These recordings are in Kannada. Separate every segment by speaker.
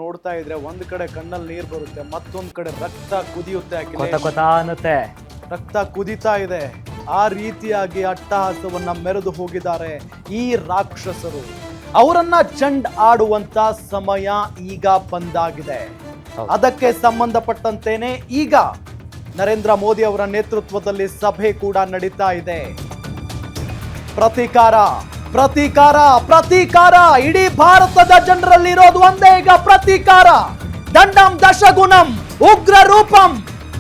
Speaker 1: ನೋಡ್ತಾ ಇದ್ರೆ ಒಂದ್ ಕಡೆ ಕಣ್ಣಲ್ಲಿ ನೀರ್ ಬರುತ್ತೆ, ಮತ್ತೊಂದ್ ಕಡೆ ರಕ್ತ ಕುದಿಯುತ್ತೆ. ರಕ್ತ ಕುದಿತಾ ಇದೆ. ಆ ರೀತಿಯಾಗಿ ಅಟ್ಟಹಾಸವನ್ನ ಮೆರೆದು ಹೋಗಿದ್ದಾರೆ ಈ ರಾಕ್ಷಸರು. ಅವರನ್ನ ಚಂಡ್ ಆಡುವಂತ ಸಮಯ ಈಗ ಬಂದಾಗಿದೆ. ಅದಕ್ಕೆ ಸಂಬಂಧಪಟ್ಟಂತೇನೆ ಈಗ ನರೇಂದ್ರ ಮೋದಿ ಅವರ ನೇತೃತ್ವದಲ್ಲಿ ಸಭೆ ಕೂಡ ನಡೀತಾ ಇದೆ. ಪ್ರತೀಕಾರ ಪ್ರತೀಕಾರ ಪ್ರತೀಕಾರ ಇಡೀ ಭಾರತದ ಜನರಲ್ಲಿ ಇರೋದು ಒಂದೇ ಈಗ ಪ್ರತೀಕಾರ. ದಂಡಂ ದಶಗುಣಂ ಉಗ್ರ ರೂಪಂ,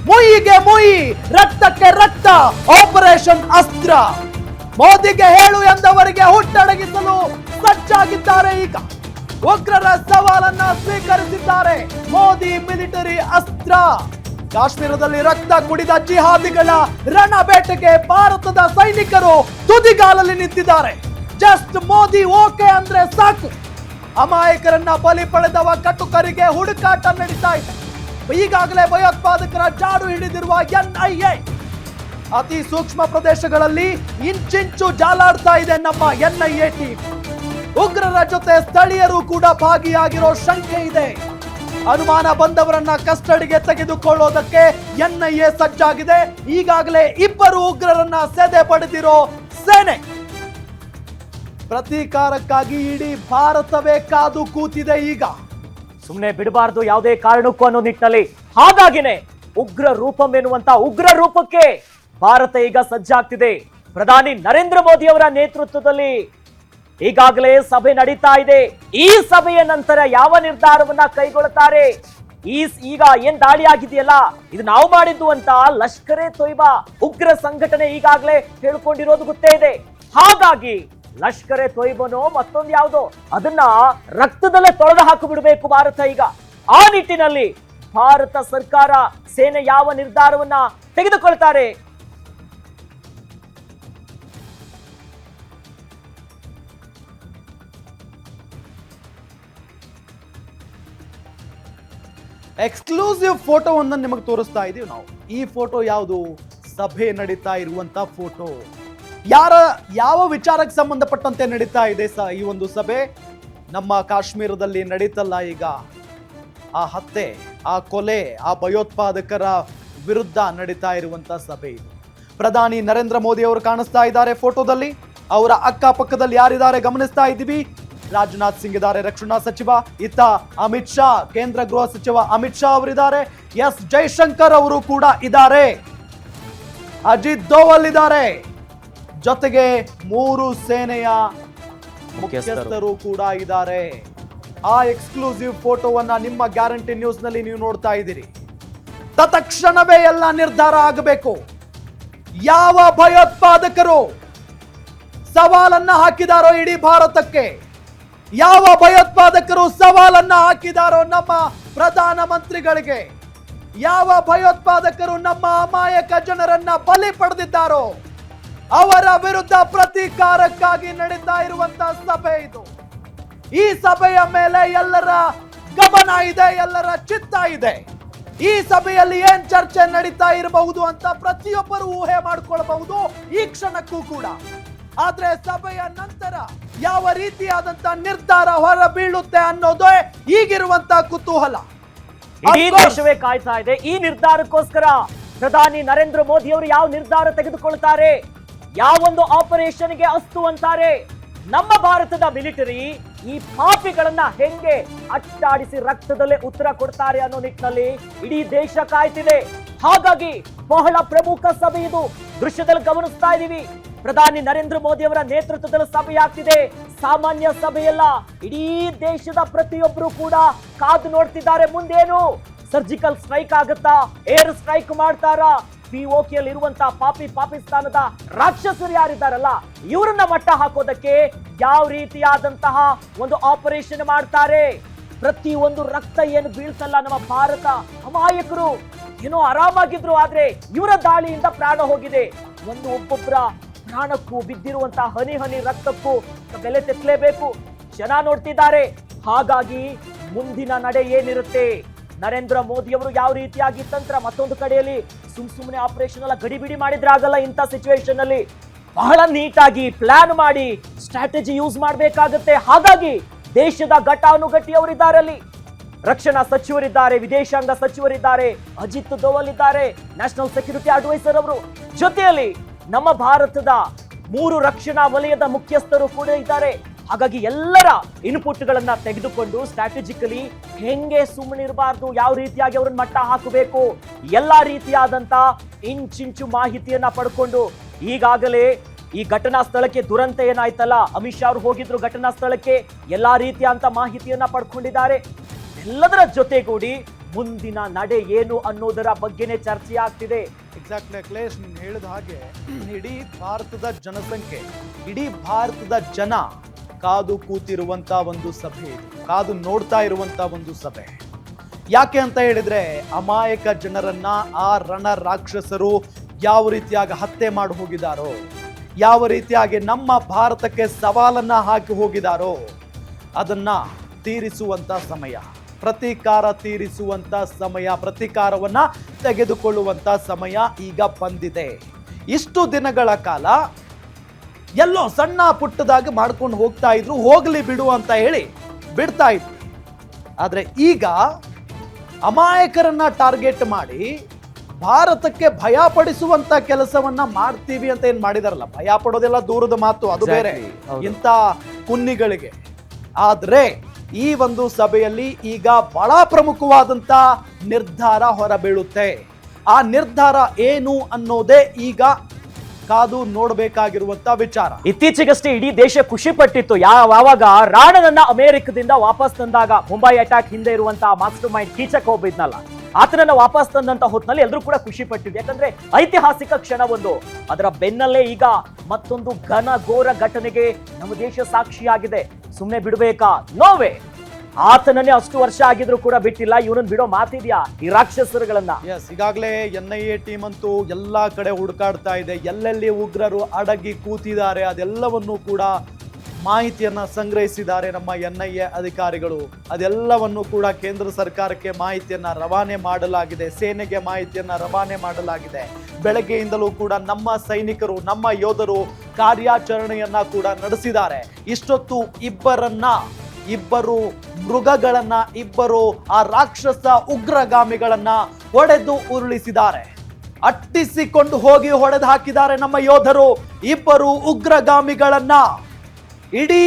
Speaker 1: ಮುಯಿಗೆ ಮುಯಿ, ರಕ್ತಕ್ಕೆ ರಕ್ತ, ಆಪರೇಷನ್ ಅಸ್ತ್ರ. ಮೋದಿಗೆ ಹೇಳು ಎಂದವರಿಗೆ ಹುಟ್ಟಡಗಿಸಲು ಸಜ್ಜಾಗಿದ್ದಾರೆ. ಈಗ ಉಗ್ರರ ಸವಾಲನ್ನ ಸ್ವೀಕರಿಸಿದ್ದಾರೆ ಮೋದಿ ಮಿಲಿಟರಿ ಅಸ್ತ್ರ. ಕಾಶ್ಮೀರದಲ್ಲಿ ರಕ್ತ ಕುಡಿದ ಜಿಹಾದಿಗಳ ರಣಬೇಟೆಗೆ ಭಾರತದ ಸೈನಿಕರು ತುದಿಗಾಲಲ್ಲಿ ನಿಂತಿದ್ದಾರೆ. ಜಸ್ಟ್ ಮೋದಿ ಓಕೆ ಅಂದ್ರೆ ಸಾಕು. ಅಮಾಯಕರನ್ನ ಬಲಿ ಪಡೆದವ ಕಟುಕರಿಗೆ ಹುಡುಕಾಟ ನಡೀತಾ ಇದೆ. ಈಗಾಗಲೇ ಭಯೋತ್ಪಾದಕರ ಜಾಡು ಹಿಡಿದಿರುವ NIA ಅತಿ ಸೂಕ್ಷ್ಮ ಪ್ರದೇಶಗಳಲ್ಲಿ ಇಂಚಿಂಚು ಜಾಲಾಡ್ತಾ ಇದೆ ನಮ್ಮ NIA ಟೀಮ್. ಉಗ್ರರ ಜೊತೆ ಸ್ಥಳೀಯರು ಕೂಡ ಭಾಗಿಯಾಗಿರೋ ಶಂಕೆ ಇದೆ. ಅನುಮಾನ ಬಂದವರನ್ನ ಕಸ್ಟಡಿಗೆ ತೆಗೆದುಕೊಳ್ಳೋದಕ್ಕೆ NIA ಸಜ್ಜಾಗಿದೆ. ಈಗಾಗಲೇ 2 ಉಗ್ರರನ್ನ ಸೆದೆ ಪಡೆದಿರೋ ಸೇನೆ. ಪ್ರತೀಕಾರಕ್ಕಾಗಿ ಇಡೀ ಭಾರತವೇ ಕಾದು ಕೂತಿದೆ. ಈಗ
Speaker 2: ಸುಮ್ಮನೆ ಬಿಡಬಾರದು ಯಾವುದೇ ಕಾರಣಕ್ಕೂ ಅನ್ನೋ ನಿಟ್ಟಿನಲ್ಲಿ ಹಾಗಾಗಿನೇ ಉಗ್ರ ರೂಪಂ ಎನ್ನುವಂತ ಉಗ್ರ ರೂಪಕ್ಕೆ ಭಾರತ ಈಗ ಸಜ್ಜಾಗ್ತಿದೆ. ಪ್ರಧಾನಿ ನರೇಂದ್ರ ಮೋದಿ ಅವರ ನೇತೃತ್ವದಲ್ಲಿ ಈಗಾಗಲೇ ಸಭೆ ನಡೀತಾ ಇದೆ. ಈ ಸಭೆಯ ನಂತರ ಯಾವ ನಿರ್ಧಾರವನ್ನ ಕೈಗೊಳ್ಳುತ್ತಾರೆ? ಈಗ ಏನ್ ದಾಳಿ ಆಗಿದೆಯಲ್ಲ, ಇದು ನಾವು ಮಾಡಿದ್ದು ಅಂತ ಲಷ್ಕರ್ ಎ ತೊಯ್ಬಾ ಉಗ್ರ ಸಂಘಟನೆ ಈಗಾಗಲೇ ಹೇಳ್ಕೊಂಡಿರೋದು ಗೊತ್ತೇ ಇದೆ. ಹಾಗಾಗಿ ಲಷ್ಕರ್ ಎ ತೊಯ್ಬನೋ ಮತ್ತೊಂದು ಯಾವುದೋ ಅದನ್ನ ರಕ್ತದಲ್ಲೇ ತೊಳೆದು ಹಾಕಿಬಿಡಬೇಕು ಭಾರತ. ಈಗ ಆ ನಿಟ್ಟಿನಲ್ಲಿ ಭಾರತ ಸರ್ಕಾರ, ಸೇನೆ ಯಾವ ನಿರ್ಧಾರವನ್ನ ತೆಗೆದುಕೊಳ್ತಾರೆ?
Speaker 1: ಎಕ್ಸ್ಕ್ಲೂಸಿವ್ ಫೋಟೋವನ್ನ ನಿಮಗೆ ತೋರಿಸ್ತಾ ಇದೀವಿ ನಾವು. ಈ ಫೋಟೋ ಯಾವುದು? ಸಭೆ ನಡೀತಾ ಇರುವಂತ ಫೋಟೋ. ಯಾವ ವಿಚಾರಕ್ಕೆ ಸಂಬಂಧಪಟ್ಟಂತೆ ನಡೀತಾ ಇದೆ ಈ ಒಂದು ಸಭೆ? ನಮ್ಮ ಕಾಶ್ಮೀರದಲ್ಲಿ ನಡೀತಲ್ಲ ಈಗ ಆ ಹತ್ಯೆ, ಆ ಕೊಲೆ, ಆ ಭಯೋತ್ಪಾದಕರ ವಿರುದ್ಧ ನಡೀತಾ ಇರುವಂತ ಸಭೆ ಇದು. ಪ್ರಧಾನಿ ನರೇಂದ್ರ ಮೋದಿ ಅವರು ಕಾಣಿಸ್ತಾ ಇದ್ದಾರೆ ಫೋಟೋದಲ್ಲಿ. ಅವರ ಅಕ್ಕಪಕ್ಕದಲ್ಲಿ ಯಾರಿದ್ದಾರೆ ಗಮನಿಸ್ತಾ ಇದ್ದೀವಿ. ರಾಜನಾಥ್ ಸಿಂಗ್ ಇದ್ದಾರೆ, ರಕ್ಷಣಾ ಸಚಿವ. ಇತ್ತ ಅಮಿತ್ ಶಾ, ಕೇಂದ್ರ ಗೃಹ ಸಚಿವ ಅಮಿತ್ ಶಾ ಅವರಿದ್ದಾರೆ. ಎಸ್ ಜೈಶಂಕರ್ ಅವರು ಕೂಡ ಇದ್ದಾರೆ. ಅಜಿತ್ ದೋವಲ್ ಇದ್ದಾರೆ. ಜೊತೆಗೆ 3 ಸೇನೆಯ ಮುಖ್ಯಸ್ಥರು ಕೂಡ ಇದ್ದಾರೆ. ಆ ಎಕ್ಸ್ಕ್ಲೂಸಿವ್ ಫೋಟೋವನ್ನ ನಿಮ್ಮ ಗ್ಯಾರಂಟಿ ನ್ಯೂಸ್ ನಲ್ಲಿ ನೀವು ನೋಡ್ತಾ ಇದ್ದೀರಿ. ತತ್ಕ್ಷಣವೇ ಎಲ್ಲ ನಿರ್ಧಾರ ಆಗಬೇಕು. ಯಾವ ಭಯೋತ್ಪಾದಕರು ಸವಾಲನ್ನ ಹಾಕಿದಾರೋ ಇಡೀ ಭಾರತಕ್ಕೆ, ಯಾವ ಭಯೋತ್ಪಾದಕರು ಸವಾಲನ್ನ ಹಾಕಿದಾರೋ ನಮ್ಮ ಪ್ರಧಾನ ಮಂತ್ರಿಗಳಿಗೆ, ಯಾವ ಭಯೋತ್ಪಾದಕರು ನಮ್ಮ ಅಮಾಯಕ ಜನರನ್ನ ಬಲಿ ಪಡೆದಿದ್ದಾರೋ ಅವರ ವಿರುದ್ಧ ಪ್ರತೀಕಾರಕ್ಕಾಗಿ ನಡೀತಾ ಇರುವಂತ ಸಭೆ ಇದು. ಈ ಸಭೆಯ ಮೇಲೆ ಎಲ್ಲರ ಗಮನ ಇದೆ, ಎಲ್ಲರ ಚಿತ್ತ ಇದೆ. ಈ ಸಭೆಯಲ್ಲಿ ಏನ್ ಚರ್ಚೆ ನಡೀತಾ ಇರಬಹುದು ಅಂತ ಪ್ರತಿಯೊಬ್ಬರು ಊಹೆ ಮಾಡಿಕೊಳ್ಳಬಹುದು ಈ ಕ್ಷಣಕ್ಕೂ ಕೂಡ. ಆದ್ರೆ ಸಭೆಯ ನಂತರ ಯಾವ ರೀತಿಯಾದಂತ ನಿರ್ಧಾರ ಹೊರ ಬೀಳುತ್ತೆ ಅನ್ನೋದೇ ಈಗಿರುವಂತ ಕುತೂಹಲ.
Speaker 2: ಇಡೀ ದೇಶವೇ ಕಾಯ್ತಾ ಇದೆ ಈ ನಿರ್ಧಾರಕ್ಕೋಸ್ಕರ. ಪ್ರಧಾನಿ ನರೇಂದ್ರ ಮೋದಿ ಅವರು ಯಾವ ನಿರ್ಧಾರ ತೆಗೆದುಕೊಳ್ತಾರೆ, ಯಾವೊಂದು ಆಪರೇಷನ್ಗೆ ಅಸ್ತು ಅಂತಾರೆ, ನಮ್ಮ ಭಾರತದ ಮಿಲಿಟರಿ ಈ ಪಾಪಿಗಳನ್ನ ಹೆಂಗೆ ಅಟ್ಟಾಡಿಸಿ ರಕ್ತದಲ್ಲೇ ಉತ್ತರ ಕೊಡ್ತಾರೆ ಅನ್ನೋ ನಿಟ್ಟಿನಲ್ಲಿ ಇಡೀ ದೇಶ ಕಾಯ್ತಿದೆ. ಹಾಗಾಗಿ ಬಹಳ ಪ್ರಮುಖ ಸಭೆ ಇದು. ದೃಶ್ಯದಲ್ಲಿ ಗಮನಿಸ್ತಾ ಇದೀವಿ, ಪ್ರಧಾನಿ ನರೇಂದ್ರ ಮೋದಿ ಅವರ ನೇತೃತ್ವದಲ್ಲಿ ಸಭೆ ಆಗ್ತಿದೆ. ಸಾಮಾನ್ಯ ಸಭೆಯಲ್ಲ, ಇಡೀ ದೇಶದ ಪ್ರತಿಯೊಬ್ಬರು ಕೂಡ ಕಾದು ನೋಡ್ತಿದ್ದಾರೆ. ಮುಂದೇನು ಸರ್ಜಿಕಲ್ ಸ್ಟ್ರೈಕ್ ಆಗುತ್ತಾ, ಏರ್ ಸ್ಟ್ರೈಕ್ ಮಾಡ್ತಾರಾ, POK ಇರುವಂತಹ ಪಾಕಿಸ್ತಾನದ ರಾಕ್ಷಸರು ಯಾರಿದ್ದಾರಲ್ಲ ಇವರನ್ನ ಮಟ್ಟ ಹಾಕೋದಕ್ಕೆ ಯಾವ ರೀತಿಯಾದಂತಹ ಒಂದು ಆಪರೇಷನ್ ಮಾಡ್ತಾರೆ. ಪ್ರತಿ ಒಂದು ರಕ್ತ ಏನು ಬೀಳ್ತಲ್ಲ ನಮ್ಮ ಭಾರತ ಅಮಾಯಕರು ಏನೋ ಆರಾಮಾಗಿದ್ರು, ಆದ್ರೆ ಇವರ ದಾಳಿಯಿಂದ ಪ್ರಾಣ ಹೋಗಿದೆ. ಒಬ್ಬೊಬ್ಬರ ಪ್ರಾಣಕ್ಕೂ ಬಿದ್ದಿರುವಂತಹ ಹನಿ ಹನಿ ರಕ್ತಕ್ಕೂ ಬೆಲೆ ತೆತ್ತಲೇಬೇಕು. ಜನ ನೋಡ್ತಿದ್ದಾರೆ. ಹಾಗಾಗಿ ಮುಂದಿನ ನಡೆ ಏನಿರುತ್ತೆ, ನರೇಂದ್ರ ಮೋದಿ ಅವರು ಯಾವ ರೀತಿಯಾಗಿ ತಂತ್ರ, ಮತ್ತೊಂದು ಕಡೆಯಲ್ಲಿ ಸುಮ್ಮನೆ ಆಪರೇಷನ್ ಎಲ್ಲ ಗಡಿಬಿಡಿ ಮಾಡಿದ್ರೆ ಆಗಲ್ಲ. ಇಂಥ ಸಿಚುವೇಶನ್ ಅಲ್ಲಿ ಬಹಳ ನೀಟಾಗಿ ಪ್ಲಾನ್ ಮಾಡಿ ಸ್ಟ್ರಾಟಜಿ ಯೂಸ್ ಮಾಡಬೇಕಾಗುತ್ತೆ. ಹಾಗಾಗಿ ದೇಶದ ಘಟಾನುಘಟಿಯವರಿದ್ದಾರೆ ಅಲ್ಲಿ. ರಕ್ಷಣಾ ಸಚಿವರಿದ್ದಾರೆ, ವಿದೇಶಾಂಗ ಸಚಿವರಿದ್ದಾರೆ, ಅಜಿತ್ ದೋವಲ್ ಇದ್ದಾರೆ, ನ್ಯಾಷನಲ್ ಸೆಕ್ಯೂರಿಟಿ ಅಡ್ವೈಸರ್ ಅವರು, ಜೊತೆಯಲ್ಲಿ ನಮ್ಮ ಭಾರತದ 3 ರಕ್ಷಣಾ ವಲಯದ ಮುಖ್ಯಸ್ಥರು ಕೂಡ ಇದ್ದಾರೆ. ಹಾಗಾಗಿ ಎಲ್ಲರ ಇನ್ಪುಟ್ಗಳನ್ನ ತೆಗೆದುಕೊಂಡು ಸ್ಟ್ರಾಟಜಿಕಲಿ ಹೆಂಗೆ ಸುಮ್ಮನಿರಬಾರ್ದು, ಯಾವ ರೀತಿಯಾಗಿ ಅವ್ರನ್ನ ಮಟ್ಟ ಹಾಕಬೇಕು, ಎಲ್ಲಾ ರೀತಿಯಾದಂತ ಇಂಚಿಂಚು ಮಾಹಿತಿಯನ್ನ ಪಡ್ಕೊಂಡು ಈಗಾಗಲೇ ಈ ಘಟನಾ ಸ್ಥಳಕ್ಕೆ ದುರಂತ ಏನಾಯ್ತಲ್ಲ, ಅಮಿತ್ ಶಾ ಅವರು ಹೋಗಿದ್ರು ಘಟನಾ ಸ್ಥಳಕ್ಕೆ, ಎಲ್ಲಾ ರೀತಿಯಂತ ಮಾಹಿತಿಯನ್ನ ಪಡ್ಕೊಂಡಿದ್ದಾರೆ. ಎಲ್ಲದರ ಜೊತೆಗೂಡಿ ಮುಂದಿನ ನಡೆ ಏನು ಅನ್ನೋದರ ಬಗ್ಗೆನೇ ಚರ್ಚೆ ಆಗ್ತಿದೆ.
Speaker 1: ಎಕ್ಸಾಕ್ಟ್ಲಿ ಅಖಿಲೇಶ್, ನೀನು ಹೇಳಿದ ಹಾಗೆ ಇಡೀ ಭಾರತದ ಜನಸಂಖ್ಯೆ, ಇಡೀ ಭಾರತದ ಜನ ಕಾದು ಕೂತಿರುವಂತ ಒಂದು ಸಭೆ ಇದು, ಕಾದು ನೋಡ್ತಾ ಇರುವಂತ ಒಂದು ಸಭೆ. ಯಾಕೆ ಅಂತ ಹೇಳಿದ್ರೆ ಅಮಾಯಕ ಜನರನ್ನ ಆ ರಣ ರಾಕ್ಷಸರು ಯಾವ ರೀತಿಯಾಗಿ ಹತ್ಯೆ ಮಾಡಿ ಹೋಗಿದಾರೋ, ಯಾವ ರೀತಿಯಾಗಿ ನಮ್ಮ ಭಾರತಕ್ಕೆ ಸವಾಲನ್ನ ಹಾಕಿ ಹೋಗಿದಾರೋ ಅದನ್ನ ತೀರಿಸುವಂತ ಸಮಯ, ಪ್ರತೀಕಾರ ತೀರಿಸುವಂತ ಸಮಯ, ಪ್ರತೀಕಾರವನ್ನ ತೆಗೆದುಕೊಳ್ಳುವಂತ ಸಮಯ ಈಗ ಬಂದಿದೆ. ಇಷ್ಟು ದಿನಗಳ ಕಾಲ ಎಲ್ಲೋ ಸಣ್ಣ ಪುಟ್ಟದಾಗಿ ಮಾಡ್ಕೊಂಡು ಹೋಗ್ತಾ ಇದ್ರು, ಹೋಗ್ಲಿ ಬಿಡು ಅಂತ ಹೇಳಿ ಬಿಡ್ತಾ ಇದ್ರು. ಆದ್ರೆ ಈಗ ಅಮಾಯಕರನ್ನ ಟಾರ್ಗೆಟ್ ಮಾಡಿ ಭಾರತಕ್ಕೆ ಭಯ ಪಡಿಸುವಂತ ಕೆಲಸವನ್ನ ಮಾಡ್ತೀವಿ ಅಂತ ಏನ್ ಮಾಡಿದಾರಲ್ಲ, ಭಯ ಪಡೋದೆಲ್ಲ ದೂರದ ಮಾತು, ಅದು ಬೇರೆ ಇಂಥ ಕುನ್ನಿಗಳಿಗೆ. ಆದ್ರೆ ಈ ಒಂದು ಸಭೆಯಲ್ಲಿ ಈಗ ಬಹಳ ಪ್ರಮುಖವಾದಂತ ನಿರ್ಧಾರ ಹೊರಬೀಳುತ್ತೆ. ಆ ನಿರ್ಧಾರ ಏನು ಅನ್ನೋದೇ ಈಗ ಕಾದು ನೋಡಬೇಕಾಗಿರುವಂತ ವಿಚಾರ.
Speaker 2: ಇತ್ತೀಚೆಗಷ್ಟೇ ಇಡೀ ದೇಶ ಖುಷಿ ಪಟ್ಟಿತ್ತು ಯಾವಾಗ ರಾಣನನ್ನ ಅಮೆರಿಕದಿಂದ ವಾಪಸ್ ತಂದಾಗ, ಮುಂಬೈ ಅಟ್ಯಾಕ್ ಹಿಂದೆ ಇರುವಂತಹ ಮಾಸ್ಟರ್ ಮೈಂಡ್ ಕೀಚಕ್ ಹೋಗಿದ್ನಲ್ಲ, ಆತನನ್ನ ವಾಪಸ್ ತಂದಂತ ಹೊತ್ನಲ್ಲಿ ಎಲ್ಲರೂ ಕೂಡ ಖುಷಿ ಪಟ್ಟಿದ್ರು. ಯಾಕಂದ್ರೆ ಐತಿಹಾಸಿಕ ಕ್ಷಣ ಒಂದು. ಅದರ ಬೆನ್ನಲ್ಲೇ ಈಗ ಮತ್ತೊಂದು ಘನ ಘೋರ ಘಟನೆಗೆ ನಮ್ಮ ದೇಶ ಸಾಕ್ಷಿಯಾಗಿದೆ. ಸುಮ್ನೆ ಬಿಡ್ಬೇಕಾ? ನೋವೇ. ಆತನನ್ನೇ ಅಷ್ಟು ವರ್ಷ ಆಗಿದ್ರು ಕೂಡ ಬಿಟ್ಟಿಲ್ಲ. ಇವನನ್ನ ಬಿಡೋ ಮಾತಿದ್ಯಾ ಈ ರಾಕ್ಷಸರುಗಳನ್ನ?
Speaker 1: ಎಸ್, ಈಗಾಗಲೇ NIA ಟೀಮ್ ಅಂತೂ ಎಲ್ಲಾ ಕಡೆ ಹುಡುಕಾಡ್ತಾ ಇದೆ. ಎಲ್ಲೆಲ್ಲಿ ಉಗ್ರರು ಅಡಗಿ ಕೂತಿದ್ದಾರೆ ಅದೆಲ್ಲವನ್ನು ಕೂಡ ಮಾಹಿತಿಯನ್ನ ಸಂಗ್ರಹಿಸಿದ್ದಾರೆ ನಮ್ಮ NIA ಅಧಿಕಾರಿಗಳು. ಅದೆಲ್ಲವನ್ನು ಕೂಡ ಕೇಂದ್ರ ಸರ್ಕಾರಕ್ಕೆ ಮಾಹಿತಿಯನ್ನ ರವಾನೆ ಮಾಡಲಾಗಿದೆ, ಸೇನೆಗೆ ಮಾಹಿತಿಯನ್ನ ರವಾನೆ ಮಾಡಲಾಗಿದೆ. ಬೆಳಗ್ಗೆಯಿಂದಲೂ ಕೂಡ ನಮ್ಮ ಸೈನಿಕರು, ನಮ್ಮ ಯೋಧರು ಕಾರ್ಯಾಚರಣೆಯನ್ನ ಕೂಡ ನಡೆಸಿದ್ದಾರೆ. ಇಷ್ಟೊತ್ತು ಇಬ್ಬರು ಮೃಗಗಳನ್ನ, ಇಬ್ಬರು ಆ ರಾಕ್ಷಸ ಉಗ್ರಗಾಮಿಗಳನ್ನ ಹೊಡೆದು ಉರುಳಿಸಿದ್ದಾರೆ. ಅಟ್ಟಿಸಿಕೊಂಡು ಹೋಗಿ ಹೊಡೆದು ಹಾಕಿದ್ದಾರೆ ನಮ್ಮ ಯೋಧರು ಇಬ್ಬರು ಉಗ್ರಗಾಮಿಗಳನ್ನ. ಇಡೀ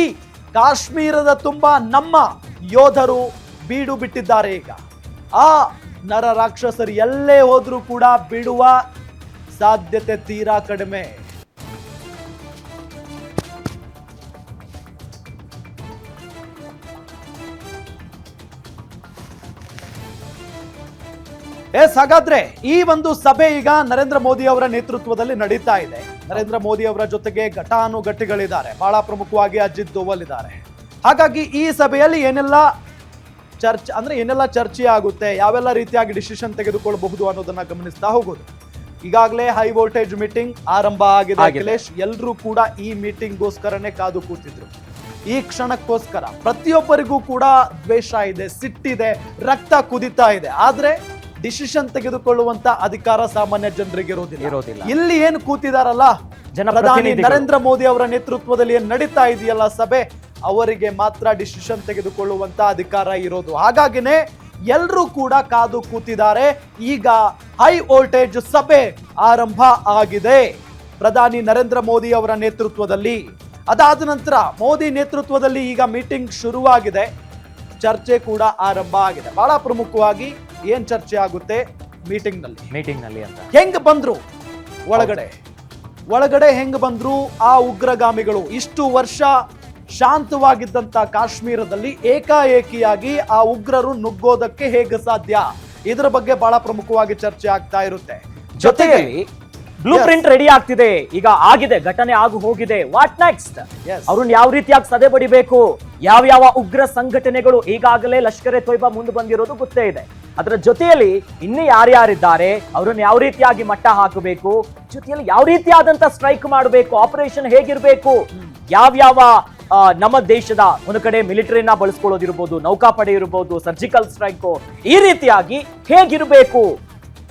Speaker 1: ಕಾಶ್ಮೀರದ ತುಂಬಾ ನಮ್ಮ ಯೋಧರು ಬೀಡು ಬಿಟ್ಟಿದ್ದಾರೆ. ಈಗ ಆ ನರ ರಾಕ್ಷಸರು ಎಲ್ಲೇ ಹೋದ್ರೂ ಕೂಡ ಬಿಡುವ ಸಾಧ್ಯತೆ ತೀರಾ ಕಡಿಮೆ. ಹಾಗಾದ್ರೆ ಈ ಒಂದು ಸಭೆ ಈಗ ನರೇಂದ್ರ ಮೋದಿ ಅವರ ನೇತೃತ್ವದಲ್ಲಿ ನಡೀತಾ ಇದೆ. ನರೇಂದ್ರ ಮೋದಿ ಅವರ ಜೊತೆಗೆ ಘಟಾನುಘಟಿಗಳಿದ್ದಾರೆ, ಬಹಳ ಪ್ರಮುಖವಾಗಿ ಅಜಿತ್ ದೋವಲ್ ಇದ್ದಾರೆ. ಹಾಗಾಗಿ ಈ ಸಭೆಯಲ್ಲಿ ಏನೆಲ್ಲ ಚರ್ಚೆ ಆಗುತ್ತೆ, ಯಾವೆಲ್ಲ ರೀತಿಯಾಗಿ ಡಿಸಿಷನ್ ತೆಗೆದುಕೊಳ್ಳಬಹುದು ಅನ್ನೋದನ್ನ ಗಮನಿಸ್ತಾ ಹೋಗೋದು. ಈಗಾಗಲೇ ಹೈ ವೋಲ್ಟೇಜ್ ಮೀಟಿಂಗ್ ಆರಂಭ ಆಗಿದೆ ಅಖಿಲೇಶ್. ಎಲ್ಲರೂ ಕೂಡ ಈ ಮೀಟಿಂಗ್ಗೋಸ್ಕರನೇ ಕಾದು ಕೂತಿದ್ರು. ಈ ಕ್ಷಣಕ್ಕೋಸ್ಕರ ಪ್ರತಿಯೊಬ್ಬರಿಗೂ ಕೂಡ ದ್ವೇಷ ಇದೆ, ಸಿಟ್ಟಿದೆ, ರಕ್ತ ಕುದಿತಾ ಇದೆ. ಆದ್ರೆ ಡಿಸಿಷನ್ ತೆಗೆದುಕೊಳ್ಳುವಂತ ಅಧಿಕಾರ ಸಾಮಾನ್ಯ ಜನರಿಗೆ ಇರೋದಿಲ್ಲ. ಇಲ್ಲಿ ಏನು ಕೂತಿದಾರಲ್ಲ ಪ್ರಧಾನಿ ನರೇಂದ್ರ ಮೋದಿ ಅವರ ನೇತೃತ್ವದಲ್ಲಿ ಏನ್ ನಡೀತಾ ಇದೆಯಲ್ಲ ಸಭೆ, ಅವರಿಗೆ ಮಾತ್ರ ಡಿಸಿಷನ್ ತೆಗೆದುಕೊಳ್ಳುವಂತ ಅಧಿಕಾರ ಇರೋದು. ಹಾಗಾಗಿನೇ ಎಲ್ಲರೂ ಕೂಡ ಕಾದು ಕೂತಿದ್ದಾರೆ. ಈಗ ಹೈ ವೋಲ್ಟೇಜ್ ಸಭೆ ಆರಂಭ ಆಗಿದೆ ಪ್ರಧಾನಿ ನರೇಂದ್ರ ಮೋದಿ ಅವರ ನೇತೃತ್ವದಲ್ಲಿ. ಅದಾದ ನಂತರ ಮೋದಿ ನೇತೃತ್ವದಲ್ಲಿ ಈಗ ಮೀಟಿಂಗ್ ಶುರುವಾಗಿದೆ, ಚರ್ಚೆ ಕೂಡ ಆರಂಭ ಆಗಿದೆ. ಬಹಳ ಪ್ರಮುಖವಾಗಿ ಏನ್ ಚರ್ಚೆ ಆಗುತ್ತೆ ಮೀಟಿಂಗ್ ನಲ್ಲಿ ಅಂತ, ಹೆಂಗ್ ಬಂದ್ರು ಒಳಗಡೆ ಹೆಂಗ್ ಬಂದ್ರು ಆ ಉಗ್ರಗಾಮಿಗಳು? ಇಷ್ಟು ವರ್ಷ ಶಾಂತವಾಗಿದ್ದಂತ ಕಾಶ್ಮೀರದಲ್ಲಿ ಏಕಾಏಕಿಯಾಗಿ ಆ ಉಗ್ರರು ನುಗ್ಗೋದಕ್ಕೆ ಹೇಗೆ ಸಾಧ್ಯ? ಇದರ ಬಗ್ಗೆ ಬಹಳ ಪ್ರಮುಖವಾಗಿ ಚರ್ಚೆ ಆಗ್ತಾ ಇರುತ್ತೆ.
Speaker 2: ಜೊತೆಗೆ ಬ್ಲೂ ಪ್ರಿಂಟ್ ರೆಡಿ ಆಗ್ತಿದೆ, ಈಗ ಆಗಿದೆ, ಘಟನೆ ಆಗು ಹೋಗಿದೆ. What next? ಅವ್ರನ್ನ ಯಾವ ರೀತಿಯಾಗಿ ಸದೆ ಬಡಿಬೇಕು, ಯಾವ ಉಗ್ರ ಸಂಘಟನೆಗಳು ಈಗಾಗಲೇ ಲಷ್ಕರ್ ಎ ತೊಯ್ಬಾ ಮುಂದೆ ಬಂದಿರೋದು ಗೊತ್ತೇ ಇದೆ. ಅದರ ಜೊತೆಯಲ್ಲಿ ಇನ್ನು ಯಾರ್ಯಾರಿದ್ದಾರೆ ಅವ್ರನ್ನ ಯಾವ ರೀತಿಯಾಗಿ ಮಟ್ಟ ಹಾಕಬೇಕು, ಜೊತೆಯಲ್ಲಿ ಯಾವ ರೀತಿಯಾದಂತ ಸ್ಟ್ರೈಕ್ ಮಾಡಬೇಕು, ಆಪರೇಷನ್ ಹೇಗಿರ್ಬೇಕು, ಯಾವ ನಮ್ಮ ದೇಶದ ಒಂದು ಕಡೆ ಮಿಲಿಟರಿನ ಬಳಸ್ಕೊಳ್ಳೋದಿರ್ಬೋದು, ನೌಕಾಪಡೆ ಇರ್ಬೋದು, ಸರ್ಜಿಕಲ್ ಸ್ಟ್ರೈಕ್, ಈ ರೀತಿಯಾಗಿ ಹೇಗಿರಬೇಕು,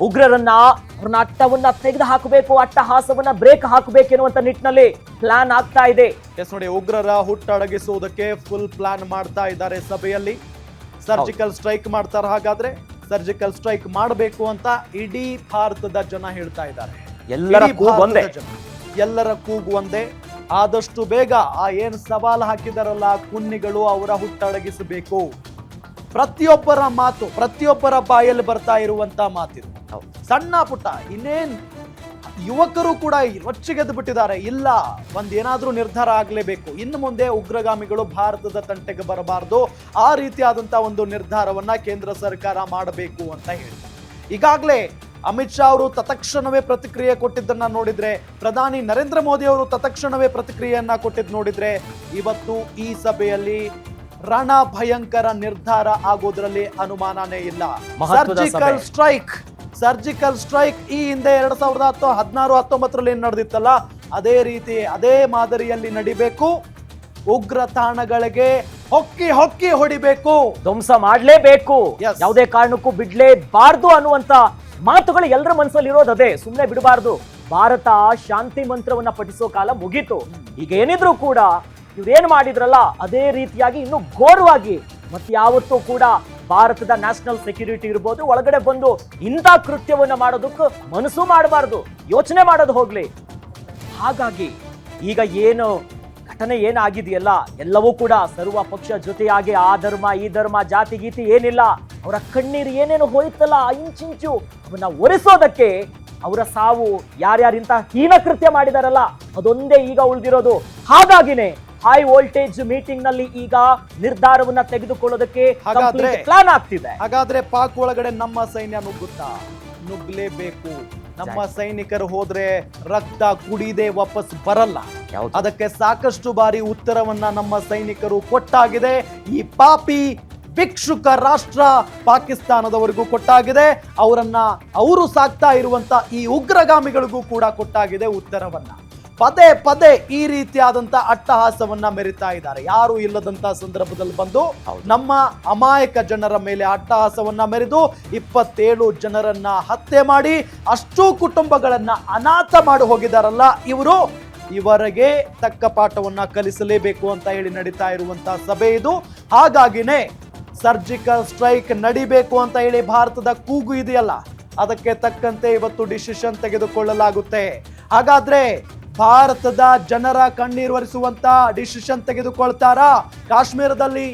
Speaker 2: ಉಗ್ರರನ್ನ ಅವ್ರನ್ನ ಅಟ್ಟವನ್ನ ತೆಗೆದು ಹಾಕಬೇಕು, ಅಟ್ಟಹಾಸವನ್ನ ಬ್ರೇಕ್ ಹಾಕಬೇಕು ಎನ್ನುವಂತ ನಿಟ್ಟಿನಲ್ಲಿ ಪ್ಲಾನ್ ಆಗ್ತಾ ಇದೆ.
Speaker 1: ನೋಡಿ, ಉಗ್ರರ ಹುಟ್ಟಡಗಿಸುವುದಕ್ಕೆ ಫುಲ್ ಪ್ಲಾನ್ ಮಾಡ್ತಾ ಇದ್ದಾರೆ ಸಭೆಯಲ್ಲಿ. ಸರ್ಜಿಕಲ್ ಸ್ಟ್ರೈಕ್ ಮಾಡ್ತಾರ? ಹಾಗಾದ್ರೆ ಸರ್ಜಿಕಲ್ ಸ್ಟ್ರೈಕ್ ಮಾಡಬೇಕು ಅಂತ ಇಡೀ ಭಾರತದ ಜನ ಹೇಳ್ತಾ ಇದ್ದಾರೆ.
Speaker 2: ಎಲ್ಲರ ಕೂಗು ಒಂದೇ.
Speaker 1: ಎಲ್ಲರ ಕೂಗು ಒಂದೇ. ಆದಷ್ಟು ಬೇಗ ಆ ಏನ್ ಸವಾಲು ಹಾಕಿದಾರಲ್ಲ ಕುನ್ನಿಗಳು, ಅವರ ಹುಟ್ಟಡಗಿಸಬೇಕು. ಪ್ರತಿಯೊಬ್ಬರ ಮಾತು, ಪ್ರತಿಯೊಬ್ಬರ ಬಾಯಲ್ಲಿ ಬರ್ತಾ ಇರುವಂತ ಮಾತಿದು. ಸಣ್ಣ ಪುಟ್ಟ ಇನ್ನೇನ್ ಯುವಕರು ಕೂಡ ರೊಚ್ಚಿಗೆದ್ದು ಬಿಟ್ಟಿದ್ದಾರೆ. ಇಲ್ಲ, ಒಂದೇನಾದ್ರೂ ನಿರ್ಧಾರ ಆಗ್ಲೇಬೇಕು. ಇನ್ನು ಮುಂದೆ ಉಗ್ರಗಾಮಿಗಳು ಭಾರತದ ತಂಟೆಗೆ ಬರಬಾರದು. ಆ ರೀತಿಯಾದಂತಹ ಒಂದು ನಿರ್ಧಾರವನ್ನ ಕೇಂದ್ರ ಸರ್ಕಾರ ಮಾಡಬೇಕು ಅಂತ ಹೇಳಿ ಈಗಾಗಲೇ ಅಮಿತ್ ಶಾ ಅವರು ತತ್ಕ್ಷಣವೇ ಪ್ರತಿಕ್ರಿಯೆ ಕೊಟ್ಟಿದ್ದನ್ನ ನೋಡಿದ್ರೆ, ಪ್ರಧಾನಿ ನರೇಂದ್ರ ಮೋದಿ ಅವರು ತತ್ಕ್ಷಣವೇ ಪ್ರತಿಕ್ರಿಯೆಯನ್ನ ಕೊಟ್ಟಿದ್ದು ನೋಡಿದ್ರೆ, ಇವತ್ತು ಈ ಸಭೆಯಲ್ಲಿ ರಣ ಭಯಂಕರ ನಿರ್ಧಾರ ಆಗೋದ್ರಲ್ಲಿ ಅನುಮಾನನೇ ಇಲ್ಲ. ಸರ್ಜಿಕಲ್ ಸ್ಟ್ರೈಕ್ ಈ ಹಿಂದೆ 2016-19 ಏನ್ ನಡೆದಿತ್ತಲ್ಲ, ಅದೇ ರೀತಿ ಅದೇ ಮಾದರಿಯಲ್ಲಿ ನಡಿಬೇಕು. ಉಗ್ರ ತಾಣಗಳಿಗೆ ಹೊಕ್ಕಿ ಹೊಡಿಬೇಕು,
Speaker 2: ಧ್ವಂಸ ಮಾಡ್ಲೇಬೇಕು, ಯಾವುದೇ ಕಾರಣಕ್ಕೂ ಬಿಡ್ಲೇಬಾರ್ದು ಅನ್ನುವಂತ ಮಾತುಗಳು ಎಲ್ಲರ ಮನಸ್ಸಲ್ಲಿ ಇರೋದು ಅದೇ. ಸುಮ್ಮನೆ ಬಿಡಬಾರ್ದು. ಭಾರತ ಶಾಂತಿ ಮಂತ್ರವನ್ನ ಪಠಿಸೋ ಕಾಲ ಮುಗೀತು. ಈಗ ಏನಿದ್ರು ಕೂಡ ಇವ್ರೇನ್ ಮಾಡಿದ್ರಲ್ಲ ಅದೇ ರೀತಿಯಾಗಿ ಇನ್ನು ಘೋರವಾಗಿ ಮತ್ತೆ ಯಾವತ್ತೂ ಕೂಡ ಭಾರತದ ನ್ಯಾಷನಲ್ ಸೆಕ್ಯೂರಿಟಿ ಇರ್ಬೋದು ಒಳಗಡೆ ಬಂದು ಇಂಥ ಕೃತ್ಯವನ್ನ ಮಾಡೋದಕ್ಕೆ ಮನಸ್ಸು ಮಾಡಬಾರ್ದು, ಯೋಚನೆ ಮಾಡೋದು ಹೋಗ್ಲಿ. ಹಾಗಾಗಿ ಈಗ ಏನು ಘಟನೆ ಏನಾಗಿದೆಯಲ್ಲ ಎಲ್ಲವೂ ಕೂಡ ಸರ್ವ ಪಕ್ಷ ಜೊತೆಯಾಗಿ ಆ ಧರ್ಮ ಈ ಧರ್ಮ ಜಾತಿ ಗೀತಿ ಏನಿಲ್ಲ, ಅವರ ಕಣ್ಣೀರು ಏನೇನು ಹೋಯ್ತಲ್ಲ ಇಂಚಿಂಚು ಅವನ್ನ ಒರೆಸೋದಕ್ಕೆ ಅವರ ಸಾವು, ಯಾರ್ಯಾರಿಂತ ಹೀನ ಕೃತ್ಯ ಮಾಡಿದಾರಲ್ಲ ಅದೊಂದೇ ಈಗ ಉಳಿದಿರೋದು. ಹಾಗಾಗಿನೇ ಹೈ ವೋಲ್ಟೇಜ್ ಮೀಟಿಂಗ್ ನಲ್ಲಿ ಈಗ ನಿರ್ಧಾರವನ್ನ ತೆಗೆದುಕೊಳ್ಳೋದಕ್ಕೆ ಪ್ಲಾನ್ ಆಗ್ತಿದೆ.
Speaker 1: ಹಾಗಾದ್ರೆ ಪಾಕ್ ಒಳಗಡೆ ನಮ್ಮ ಸೈನ್ಯ ನುಗ್ಗುತ್ತಾ? ನುಗ್ಲೇಬೇಕು. ನಮ್ಮ ಸೈನಿಕರು ಹೋದ್ರೆ ರಕ್ತ ಕುಡಿದೇ ವಾಪಸ್ ಬರಲ್ಲ. ಅದಕ್ಕೆ ಸಾಕಷ್ಟು ಬಾರಿ ಉತ್ತರವನ್ನ ನಮ್ಮ ಸೈನಿಕರು ಕೊಟ್ಟಾಗಿದೆ. ಈ ಪಾಪಿ ಭಿಕ್ಷುಕ ರಾಷ್ಟ್ರ ಪಾಕಿಸ್ತಾನದವರೆಗೂ ಕೊಟ್ಟಾಗಿದೆ. ಅವರು ಸಾಕ್ತಾ ಇರುವಂತ ಈ ಉಗ್ರಗಾಮಿಗಳಿಗೂ ಕೂಡ ಕೊಟ್ಟಾಗಿದೆ ಉತ್ತರವನ್ನ. ಪದೇ ಪದೇ ಈ ರೀತಿಯಾದಂತ ಅಟ್ಟಹಾಸವನ್ನ ಮೆರಿತಾ ಇದ್ದಾರೆ. ಯಾರು ಇಲ್ಲದಂತ ಸಂದರ್ಭದಲ್ಲಿ ಬಂದು ನಮ್ಮ ಅಮಾಯಕ ಜನರ ಮೇಲೆ ಅಟ್ಟಹಾಸವನ್ನ ಮೆರೆದು 27 ಜನರನ್ನ ಹತ್ಯೆ ಮಾಡಿ ಅಷ್ಟೂ ಕುಟುಂಬಗಳನ್ನ ಅನಾಥ ಮಾಡಿ ಹೋಗಿದಾರಲ್ಲ ಇವರಿಗೆ ತಕ್ಕ ಪಾಠವನ್ನ ಕಲಿಸಲೇಬೇಕು ಅಂತ ಹೇಳಿ ನಡೀತಾ ಇರುವಂತಹ ಸಭೆ ಇದು. ಹಾಗಾಗಿನೇ ಸರ್ಜಿಕಲ್ ಸ್ಟ್ರೈಕ್ ನಡಿಬೇಕು ಅಂತ ಹೇಳಿ ಭಾರತದ ಕೂಗು ಇದೆಯಲ್ಲ, ಅದಕ್ಕೆ ತಕ್ಕಂತೆ ಇವತ್ತು ಡಿಸಿಷನ್ ತೆಗೆದುಕೊಳ್ಳಲಾಗುತ್ತೆ. ಹಾಗಾದ್ರೆ ಭಾರತದ ಜನರ ಕಣ್ಣೀರು ಒರೆಸುವಂತ ಡಿಸಿಷನ್ ತೆಗೆದುಕೊಳ್ತಾರಾ? ಕಾಶ್ಮೀರದಲ್ಲಿ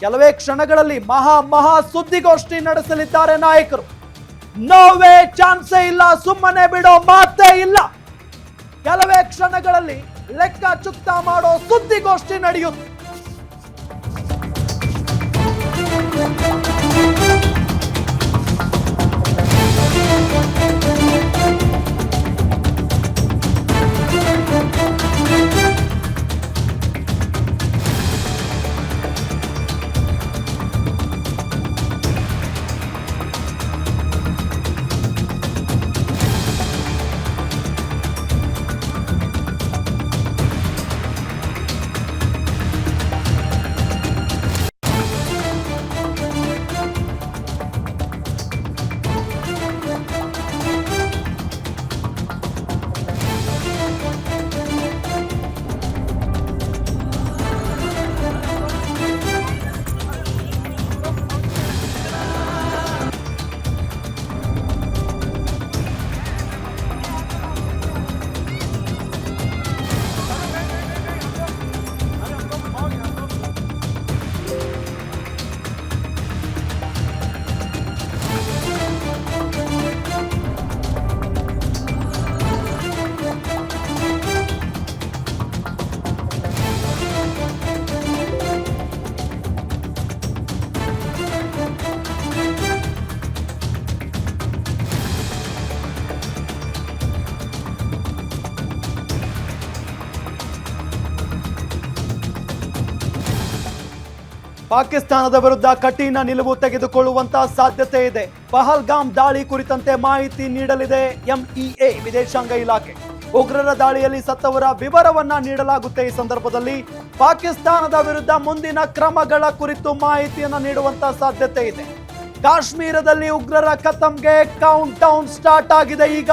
Speaker 1: ಕೆಲವೇ ಕ್ಷಣಗಳಲ್ಲಿ ಮಹಾ ಸುದ್ದಿಗೋಷ್ಠಿ ನಡೆಸಲಿದ್ದಾರೆ ನಾಯಕರು. ನೋವೇ ಚಾನ್ಸೇ ಇಲ್ಲ, ಸುಮ್ಮನೆ ಬಿಡೋ ಮಾತೇ ಇಲ್ಲ. ಕೆಲವೇ ಕ್ಷಣಗಳಲ್ಲಿ ಲೆಕ್ಕ ಚುಕ್ತ ಮಾಡೋ ಸುದ್ದಿಗೋಷ್ಠಿ ನಡೆಯುತ್ತೆ. ಪಾಕಿಸ್ತಾನದ ವಿರುದ್ಧ ಕಠಿಣ ನಿಲುವು ತೆಗೆದುಕೊಳ್ಳುವಂತಹ ಸಾಧ್ಯತೆ ಇದೆ. ಪಹಲ್ಗಾಮ್ ದಾಳಿ ಕುರಿತಂತೆ ಮಾಹಿತಿ ನೀಡಲಿದೆ ಎಂಇಎ ವಿದೇಶಾಂಗ ಇಲಾಖೆ. ಉಗ್ರರ ದಾಳಿಯಲ್ಲಿ ಸತ್ತವರ ವಿವರವನ್ನ ನೀಡಲಾಗುತ್ತೆ. ಈ ಸಂದರ್ಭದಲ್ಲಿ ಪಾಕಿಸ್ತಾನದ ವಿರುದ್ಧ ಮುಂದಿನ ಕ್ರಮಗಳ ಕುರಿತು ಮಾಹಿತಿಯನ್ನು ನೀಡುವಂತಹ ಸಾಧ್ಯತೆ ಇದೆ. ಕಾಶ್ಮೀರದಲ್ಲಿ ಉಗ್ರರ ಖತಮ್ಗೆ ಕೌಂಟ್ ಡೌನ್ ಸ್ಟಾರ್ಟ್ ಆಗಿದೆ. ಈಗ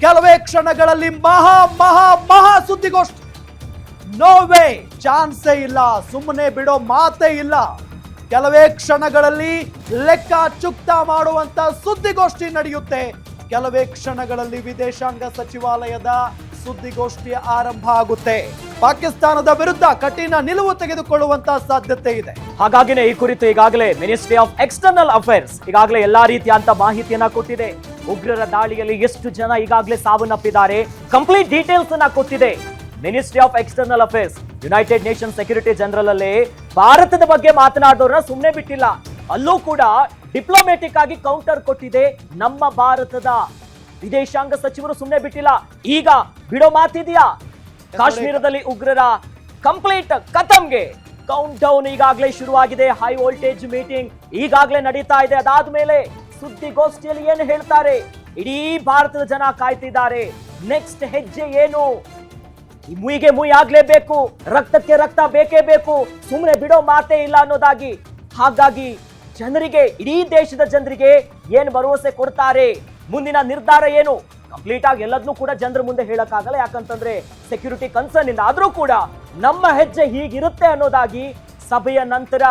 Speaker 1: ಕೆಲವೇ ಕ್ಷಣಗಳಲ್ಲಿ ಮಹಾ ಸುದ್ದಿಗೋಷ್ಠಿ. ನೋ ವೇ, ಚಾನ್ಸೇ ಇಲ್ಲ, ಸುಮ್ಮನೆ ಬಿಡೋ ಮಾತೇ ಇಲ್ಲ. ಕೆಲವೇ ಕ್ಷಣಗಳಲ್ಲಿ ಲೆಕ್ಕ ಚುಕ್ತಾ ಮಾಡುವಂತ ಸುದ್ದಿಗೋಷ್ಠಿ ನಡೆಯುತ್ತೆ. ಕೆಲವೇ ಕ್ಷಣಗಳಲ್ಲಿ ವಿದೇಶಾಂಗ ಸಚಿವಾಲಯದ ಸುದ್ದಿಗೋಷ್ಠಿ ಆರಂಭ ಆಗುತ್ತೆ. ಪಾಕಿಸ್ತಾನದ ವಿರುದ್ಧ ಕಠಿಣ ನಿಲುವು ತೆಗೆದುಕೊಳ್ಳುವಂತ ಸಾಧ್ಯತೆ ಇದೆ.
Speaker 2: ಹಾಗಾಗಿನೇ ಈ ಕುರಿತು ಈಗಾಗಲೇ ಮಿನಿಸ್ಟ್ರಿ ಆಫ್ ಎಕ್ಸ್ಟರ್ನಲ್ ಅಫೇರ್ಸ್ ಈಗಾಗಲೇ ಎಲ್ಲಾ ರೀತಿಯಂತ ಮಾಹಿತಿಯನ್ನ ಕೊಟ್ಟಿದೆ. ಉಗ್ರರ ದಾಳಿಯಲ್ಲಿ ಎಷ್ಟು ಜನ ಈಗಾಗಲೇ ಸಾವನ್ನಪ್ಪಿದ್ದಾರೆ, ಕಂಪ್ಲೀಟ್ ಡೀಟೇಲ್ಸ್ ಅನ್ನ ಕೊಟ್ಟಿದೆ. Ministry of external affairs United nation security general ಅಲ್ಲಿ ಭಾರತದ ಬಗ್ಗೆ ಮಾತನಾಡೋರನ್ನ ಸುಮ್ಮನೆ ಬಿಟ್ಟಿಲ್ಲ. ಅಲ್ಲೂ ಕೂಡ ಡಿಪ್ಲೊಮ್ಯಾಟಿಕ್ ಆಗಿ ಕೌಂಟರ್ ಕೊಟ್ಟಿದೆ. ನಮ್ಮ ಭಾರತದ ವಿದೇಶಾಂಗ ಸಚಿವರು ಸುಮ್ಮನೆ ಬಿಟ್ಟಿಲ್ಲ. ಈಗ ಬಿಡೋ ಮಾತಿದೆಯಾ? ಕಾಶ್ಮೀರದಲ್ಲಿ ಉಗ್ರರ ಕಂಪ್ಲೀಟ್ ಖತಮ್ಗೆ ಕೌಂಟ್ ಡೌನ್ ಈಗಾಗಲೇ ಶುರುವಾಗಿದೆ. ಹೈ ವೋಲ್ಟೇಜ್ ಮೀಟಿಂಗ್ ಈಗಾಗಲೇ ನಡೀತಾ ಇದೆ. ಅದಾದ್ಮೇಲೆ ಸುದ್ದಿಗೋಷ್ಠಿಯಲ್ಲಿ ಏನು ಹೇಳ್ತಾರೆ? ಇಡೀ ಭಾರತದ ಜನ ಕಾಯ್ತಿದ್ದಾರೆ. ನೆಕ್ಸ್ಟ್ ಹೆಜ್ಜೆ ಏನು? ಮುಯಿಗೆ ಮುಯಿ ಆಗ್ಲೇಬೇಕು, ರಕ್ತಕ್ಕೆ ರಕ್ತ ಬೇಕೇ ಬೇಕು, ಸುಮ್ಮನೆ ಬಿಡೋ ಮಾತೇ ಇಲ್ಲ ಅನ್ನೋದಾಗಿ. ಹಾಗಾಗಿ ಜನರಿಗೆ, ಇಡೀ ದೇಶದ ಜನರಿಗೆ ಏನು ಭರವಸೆ ಕೊಡ್ತಾರೆ? ಮುಂದಿನ ನಿರ್ಧಾರ ಏನು? ಕಂಪ್ಲೀಟ್ ಆಗಿ ಎಲ್ಲದನ್ನೂ ಕೂಡ ಜನರ ಮುಂದೆ ಹೇಳಕ್ಕಾಗಲ್ಲ, ಯಾಕಂತಂದ್ರೆ ಸೆಕ್ಯೂರಿಟಿ ಕನ್ಸರ್ನ್ ಇಂದ. ಆದ್ರೂ ಕೂಡ ನಮ್ಮ ಹೆಜ್ಜೆ ಹೀಗಿರುತ್ತೆ ಅನ್ನೋದಾಗಿ ಸಭೆಯ ನಂತರ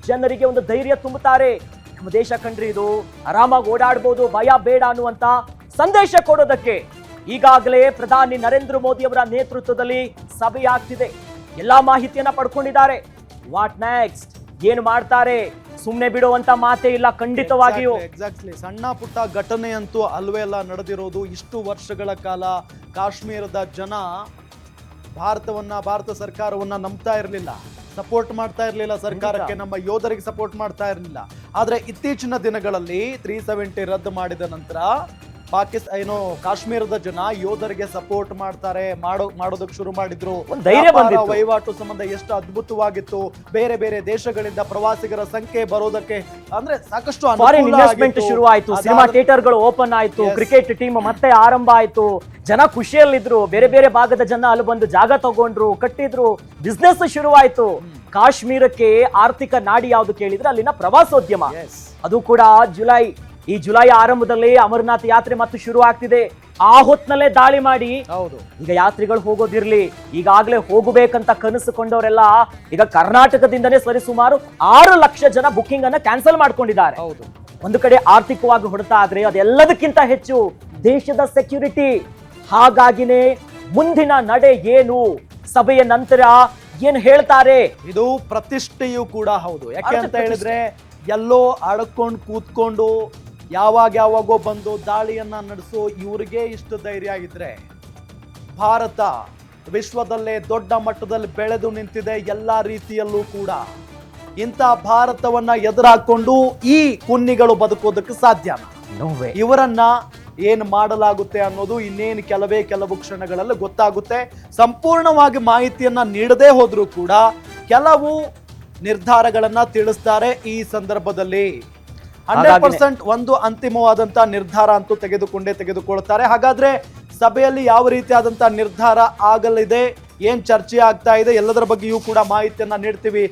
Speaker 2: ಜನರಿಗೆ ಒಂದು ಧೈರ್ಯ ತುಂಬುತ್ತಾರೆ. ನಮ್ಮ ದೇಶ ಕಂಡ್ರಿ ಇದು, ಆರಾಮಾಗಿ ಓಡಾಡ್ಬೋದು, ಭಯ ಬೇಡ ಅನ್ನುವಂತ ಸಂದೇಶ ಕೊಡೋದಕ್ಕೆ ಈಗಾಗಲೇ ಪ್ರಧಾನಿ ನರೇಂದ್ರ ಮೋದಿ ಅವರ ನೇತೃತ್ವದಲ್ಲಿ ಸಭೆಯಾಗ್ತಿದೆ. ಎಲ್ಲಾ ಮಾಹಿತಿಯನ್ನ ಪಡ್ಕೊಂಡಿದ್ದಾರೆ. ವಾಟ್ ನೆಕ್ಸ್ಟ್, ಏನು ಮಾಡ್ತಾರೆ? ಸುಮ್ನೆ ಬಿಡುವಂತ ಮಾತೇ ಇಲ್ಲ ಖಂಡಿತವಾಗಿಯೂ.
Speaker 1: ಎಕ್ಸಾಕ್ಟ್ಲಿ. ಸಣ್ಣ ಪುಟ್ಟ ಘಟನೆ ಅಂತೂ ಅಲ್ವೇ ಅಲ್ಲ ನಡೆದಿರೋದು. ಇಷ್ಟು ವರ್ಷಗಳ ಕಾಲ ಕಾಶ್ಮೀರದ ಜನ ಭಾರತ ಸರ್ಕಾರವನ್ನ ನಂಬ್ತಾ ಇರಲಿಲ್ಲ, ಸಪೋರ್ಟ್ ಮಾಡ್ತಾ ಇರಲಿಲ್ಲ ಸರ್ಕಾರಕ್ಕೆ, ನಮ್ಮ ಯೋಧರಿಗೆ ಸಪೋರ್ಟ್ ಮಾಡ್ತಾ ಇರಲಿಲ್ಲ. ಆದ್ರೆ ಇತ್ತೀಚಿನ ದಿನಗಳಲ್ಲಿ 370 ರದ್ದು ಮಾಡಿದ ನಂತರ ಕಾಶ್ಮೀರದ ಜನ ಯೋಧರಿಗೆ ಸಪೋರ್ಟ್ ಮಾಡೋದಕ್ಕೆ ಶುರು ಮಾಡಿದ್ರು. ವಹಿವಾಟು ಸಂಬಂಧ ಎಷ್ಟು ಅದ್ಭುತವಾಗಿತ್ತು. ಬೇರೆ ಬೇರೆ ದೇಶಗಳಿಂದ ಪ್ರವಾಸಿಗರ ಸಂಖ್ಯೆ ಬರೋದಕ್ಕೆ ಅಂದ್ರೆ ಸಾಕಷ್ಟು
Speaker 2: ಇನ್ವೆಸ್ಟ್ಮೆಂಟ್ ಶುರು ಆಯ್ತು. ಸಿನಿಮಾ ಥಿಯೇಟರ್ಗಳು ಓಪನ್ ಆಯ್ತು. ಕ್ರಿಕೆಟ್ ಟೀಮ್ ಮತ್ತೆ ಆರಂಭ ಆಯ್ತು. ಜನ ಖುಷಿಯಲ್ಲಿದ್ರು. ಬೇರೆ ಬೇರೆ ಭಾಗದ ಜನ ಅಲ್ಲಿ ಬಂದು ಜಾಗ ತಗೊಂಡ್ರು, ಕಟ್ಟಿದ್ರು, ಬಿಸ್ನೆಸ್ ಶುರುವಾಯ್ತು. ಕಾಶ್ಮೀರಕ್ಕೆ ಆರ್ಥಿಕ ನಾಡಿ ಯಾವ್ದು ಕೇಳಿದ್ರೆ ಅಲ್ಲಿನ ಪ್ರವಾಸೋದ್ಯಮ. ಅದು ಕೂಡ ಈ ಜುಲೈ ಆರಂಭದಲ್ಲಿ ಅಮರನಾಥ್ ಯಾತ್ರೆ ಮತ್ತು ಶುರು ಆಗ್ತಿದೆ. ಆ ಹೊತ್ನಲ್ಲೇ ದಾಳಿ ಮಾಡಿ ಈಗ ಯಾತ್ರಿಗಳು ಹೋಗೋದಿರ್ಲಿ, ಈಗಾಗಲೇ ಹೋಗಬೇಕಂತ ಕನಸುಕೊಂಡವರೆಲ್ಲ ಈಗ ಕರ್ನಾಟಕದಿಂದನೇ ಸರಿಸುಮಾರು 6 ಲಕ್ಷ ಜನ ಬುಕ್ಕಿಂಗ್ ಅನ್ನ ಕ್ಯಾನ್ಸಲ್ ಮಾಡ್ಕೊಂಡಿದ್ದಾರೆ. ಒಂದು ಕಡೆ ಆರ್ಥಿಕವಾಗಿ ಹೊಡೆತ ಆದ್ರೆ ಅದೆಲ್ಲದಕ್ಕಿಂತ ಹೆಚ್ಚು ದೇಶದ ಸೆಕ್ಯೂರಿಟಿ. ಹಾಗಾಗಿನೇ ಮುಂದಿನ ನಡೆ ಏನು? ಸಭೆಯ ನಂತರ ಏನ್ ಹೇಳ್ತಾರೆ?
Speaker 1: ಇದು ಪ್ರತಿಷ್ಠೆಯೂ ಕೂಡ ಹೌದು. ಯಾಕೆ ಅಂತ ಹೇಳಿದ್ರೆ ಎಲ್ಲೋ ಅಡಕೊಂಡು ಕೂತ್ಕೊಂಡು ಯಾವಾಗೋ ಬಂದು ದಾಳಿಯನ್ನ ನಡೆಸೋ ಇವ್ರಿಗೆ ಇಷ್ಟು ಧೈರ್ಯ ಆಗಿದ್ರೆ, ಭಾರತ ವಿಶ್ವದಲ್ಲೇ ದೊಡ್ಡ ಮಟ್ಟದಲ್ಲಿ ಬೆಳೆದು ನಿಂತಿದೆ ಎಲ್ಲಾ ರೀತಿಯಲ್ಲೂ ಕೂಡ. ಇಂಥ ಭಾರತವನ್ನ ಎದುರಾಕೊಂಡು ಈ ಕುನ್ನಿಗಳು ಬದುಕೋದಕ್ಕೆ ಸಾಧ್ಯ? ಇವರನ್ನ ಏನ್ ಮಾಡಲಾಗುತ್ತೆ ಅನ್ನೋದು ಇನ್ನೇನು ಕೆಲವು ಕ್ಷಣಗಳಲ್ಲಿ ಗೊತ್ತಾಗುತ್ತೆ. ಸಂಪೂರ್ಣವಾಗಿ ಮಾಹಿತಿಯನ್ನ ನೀಡದೇ ಹೋದ್ರೂ ಕೂಡ ಕೆಲವು ನಿರ್ಧಾರಗಳನ್ನ ತಿಳಿಸ್ತಾರೆ ಈ ಸಂದರ್ಭದಲ್ಲಿ. 100% ಒಂದು ಅಂತಿಮವಾದಂತ ನಿರ್ಧಾರ ಅಂತೂ ತೆಗೆದುಕೊಳ್ತಾರೆ. ಹಾಗಾದ್ರೆ ಸಭೆಯಲ್ಲಿ ಯಾವ ರೀತಿಯಾದಂತ ನಿರ್ಧಾರ ಆಗಲಿದೆ, ಏನ್ ಚರ್ಚೆ ಆಗ್ತಾ ಇದೆ, ಎಲ್ಲದರ ಬಗ್ಗೆಯೂ ಕೂಡ ಮಾಹಿತಿಯನ್ನ ನೀಡ್ತೀವಿ.